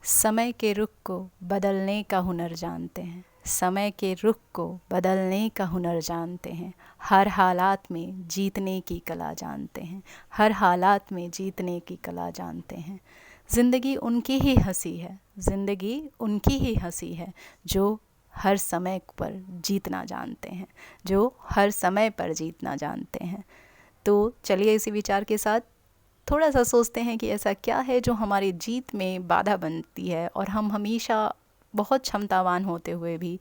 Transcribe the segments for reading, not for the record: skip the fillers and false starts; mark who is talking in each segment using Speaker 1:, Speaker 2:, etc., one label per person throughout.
Speaker 1: समय के रुख को बदलने का हुनर जानते हैं। समय के रुख को बदलने का हुनर जानते हैं। हर हालात में जीतने की कला जानते हैं। हर हालात में जीतने की कला जानते हैं। ज़िंदगी उनकी ही हंसी है। ज़िंदगी उनकी ही हंसी है जो हर समय पर जीतना जानते हैं। जो हर समय पर जीतना जानते हैं। तो चलिए इसी विचार के साथ थोड़ा सा सोचते हैं कि ऐसा क्या है जो हमारी जीत में बाधा बनती है और हम हमेशा बहुत क्षमतावान होते हुए भी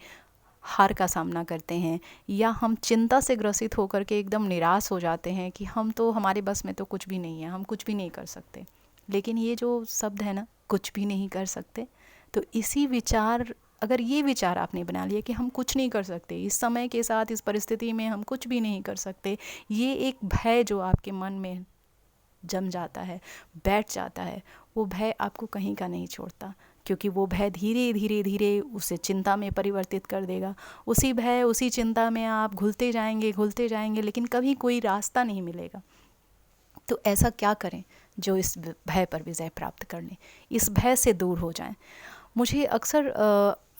Speaker 1: हार का सामना करते हैं, या हम चिंता से ग्रसित होकर के एकदम निराश हो जाते हैं कि हम तो, हमारे बस में तो कुछ भी नहीं है, हम कुछ भी नहीं कर सकते। लेकिन ये जो शब्द है ना, कुछ भी नहीं कर सकते, तो इसी विचार, अगर ये विचार आपने बना लिया कि हम कुछ नहीं कर सकते, इस समय के साथ इस परिस्थिति में हम कुछ भी नहीं कर सकते, ये एक भय जो आपके मन में जम जाता है, बैठ जाता है, वो भय आपको कहीं का नहीं छोड़ता, क्योंकि वो भय धीरे धीरे धीरे उसे चिंता में परिवर्तित कर देगा। उसी भय, उसी चिंता में आप घुलते जाएंगे, लेकिन कभी कोई रास्ता नहीं मिलेगा। तो ऐसा क्या करें जो इस भय पर विजय प्राप्त कर लें, इस भय से दूर हो जाएं। मुझे अक्सर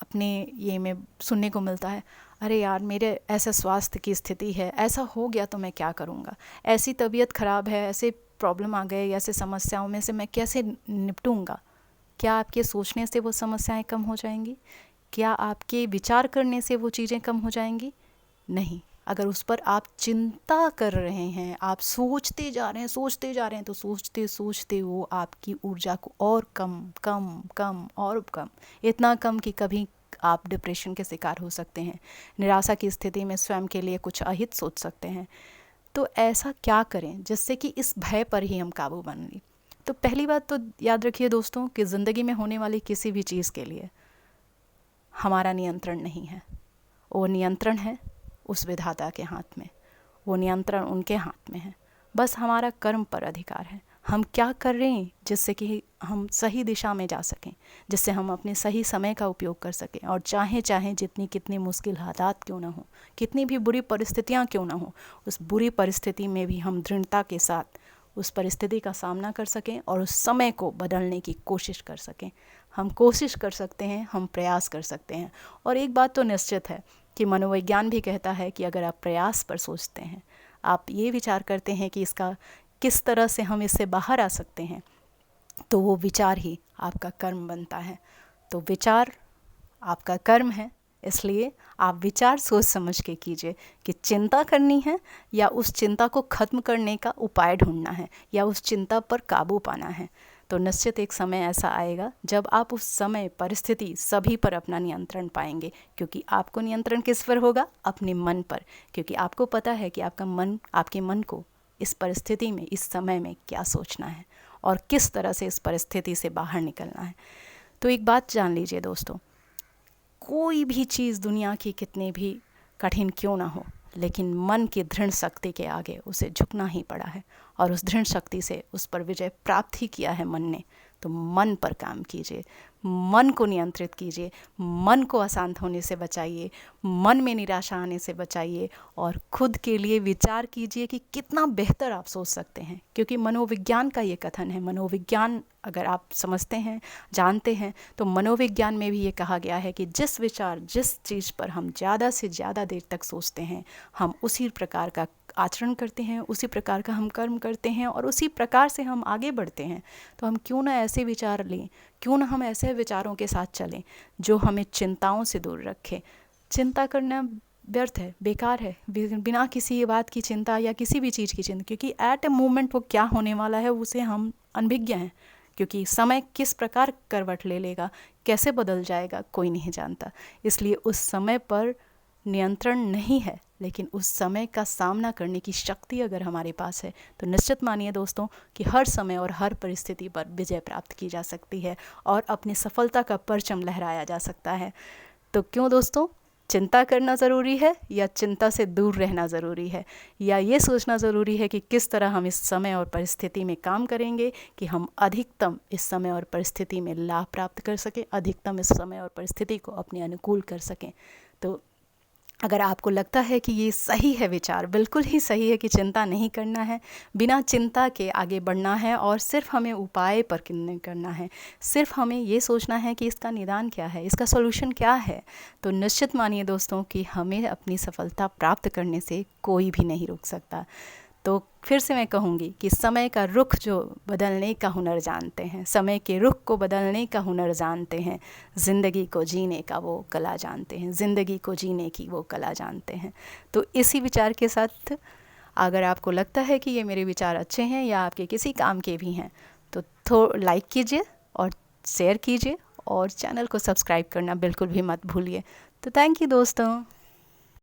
Speaker 1: अपने ये में सुनने को मिलता है, अरे यार मेरे ऐसा स्वास्थ्य की स्थिति है, ऐसा हो गया तो मैं क्या करूँगा, ऐसी तबीयत ख़राब है, ऐसे प्रॉब्लम आ गए, ऐसे समस्याओं में से मैं कैसे निपटूँगा। क्या आपके सोचने से वो समस्याएं कम हो जाएंगी? क्या आपके विचार करने से वो चीज़ें कम हो जाएंगी? नहीं। अगर उस पर आप चिंता कर रहे हैं, आप सोचते जा रहे हैं, तो सोचते सोचते वो आपकी ऊर्जा को और कम कम कम और कम, इतना कम कि कभी आप डिप्रेशन के शिकार हो सकते हैं, निराशा की स्थिति में स्वयं के लिए कुछ अहित सोच सकते हैं। तो ऐसा क्या करें जिससे कि इस भय पर ही हम काबू बन लें? तो पहली बात तो याद रखिए दोस्तों कि ज़िंदगी में होने वाली किसी भी चीज़ के लिए हमारा नियंत्रण नहीं है। वो नियंत्रण है उस विधाता के हाथ में, वो नियंत्रण उनके हाथ में है। बस हमारा कर्म पर अधिकार है, हम क्या कर रहे हैं जिससे कि हम सही दिशा में जा सकें, जिससे हम अपने सही समय का उपयोग कर सकें, और चाहे जितनी कितनी मुश्किल हालात क्यों ना हो, कितनी भी बुरी परिस्थितियाँ क्यों ना हो, उस बुरी परिस्थिति में भी हम दृढ़ता के साथ उस परिस्थिति का सामना कर सकें और उस समय को बदलने की कोशिश कर सकें। हम कोशिश कर सकते हैं, हम प्रयास कर सकते हैं। और एक बात तो निश्चित है कि मनोविज्ञान भी कहता है कि अगर आप प्रयास पर सोचते हैं, आप ये विचार करते हैं कि इसका किस तरह से हम इससे बाहर आ सकते हैं, तो वो विचार ही आपका कर्म बनता है। तो विचार आपका कर्म है, इसलिए आप विचार सोच समझ के कीजिए कि चिंता करनी है या उस चिंता को ख़त्म करने का उपाय ढूंढना है या उस चिंता पर काबू पाना है। तो निश्चित एक समय ऐसा आएगा जब आप उस समय, परिस्थिति, सभी पर अपना नियंत्रण पाएंगे, क्योंकि आपको नियंत्रण किस पर होगा? अपने मन पर, क्योंकि आपको पता है कि आपका मन, आपके मन को इस परिस्थिति में, इस समय में क्या सोचना है और किस तरह से इस परिस्थिति से बाहर निकलना है। तो एक बात जान लीजिए दोस्तों, कोई भी चीज़ दुनिया की कितनी भी कठिन क्यों ना हो, लेकिन मन की दृढ़ शक्ति के आगे उसे झुकना ही पड़ा है, और उस दृढ़ शक्ति से उस पर विजय प्राप्त ही किया है मन ने। तो मन पर काम कीजिए, मन को नियंत्रित कीजिए, मन को अशांत होने से बचाइए, मन में निराशा आने से बचाइए, और खुद के लिए विचार कीजिए कि कितना बेहतर आप सोच सकते हैं। क्योंकि मनोविज्ञान का ये कथन है, मनोविज्ञान अगर आप समझते हैं, जानते हैं, तो मनोविज्ञान में भी ये कहा गया है कि जिस विचार, जिस चीज़ पर हम ज़्यादा से ज़्यादा देर तक सोचते हैं, हम उसी प्रकार का आचरण करते हैं, उसी प्रकार का हम कर्म करते हैं, और उसी प्रकार से हम आगे बढ़ते हैं। तो हम क्यों ना ऐसे विचार लें, क्यों ना हम ऐसे विचारों के साथ चलें जो हमें चिंताओं से दूर रखें। चिंता करना व्यर्थ है, बेकार है, बिना किसी बात की चिंता या किसी भी चीज़ की चिंता, क्योंकि एट ए मोमेंट वो क्या होने वाला है उसे हम अनभिज्ञ हैं, क्योंकि समय किस प्रकार करवट ले लेगा, कैसे बदल जाएगा, कोई नहीं जानता। इसलिए उस समय पर नियंत्रण नहीं है, लेकिन उस समय का सामना करने की शक्ति अगर हमारे पास है, तो निश्चित मानिए दोस्तों कि हर समय और हर परिस्थिति पर विजय प्राप्त की जा सकती है और अपनी सफलता का परचम लहराया जा सकता है। तो क्यों दोस्तों, चिंता करना ज़रूरी है या चिंता से दूर रहना ज़रूरी है, या ये सोचना ज़रूरी है कि किस तरह हम इस समय और परिस्थिति में काम करेंगे कि हम अधिकतम इस समय और परिस्थिति में लाभ प्राप्त कर सकें, अधिकतम इस समय और परिस्थिति को अपने अनुकूल कर सकें। तो अगर आपको लगता है कि ये सही है विचार, बिल्कुल ही सही है कि चिंता नहीं करना है, बिना चिंता के आगे बढ़ना है और सिर्फ हमें उपाय पर नहीं करना है, सिर्फ हमें ये सोचना है कि इसका निदान क्या है, इसका सॉल्यूशन क्या है, तो निश्चित मानिए दोस्तों कि हमें अपनी सफलता प्राप्त करने से कोई भी नहीं रोक सकता। तो फिर से मैं कहूँगी कि समय का रुख जो बदलने का हुनर जानते हैं, समय के रुख को बदलने का हुनर जानते हैं, ज़िंदगी को जीने का वो कला जानते हैं, ज़िंदगी को जीने की वो कला जानते हैं। तो इसी विचार के साथ अगर आपको लगता है कि ये मेरे विचार अच्छे हैं या आपके किसी काम के भी हैं, तो लाइक कीजिए और शेयर कीजिए और चैनल को सब्सक्राइब करना बिल्कुल भी मत भूलिए। तो थैंक यू दोस्तों।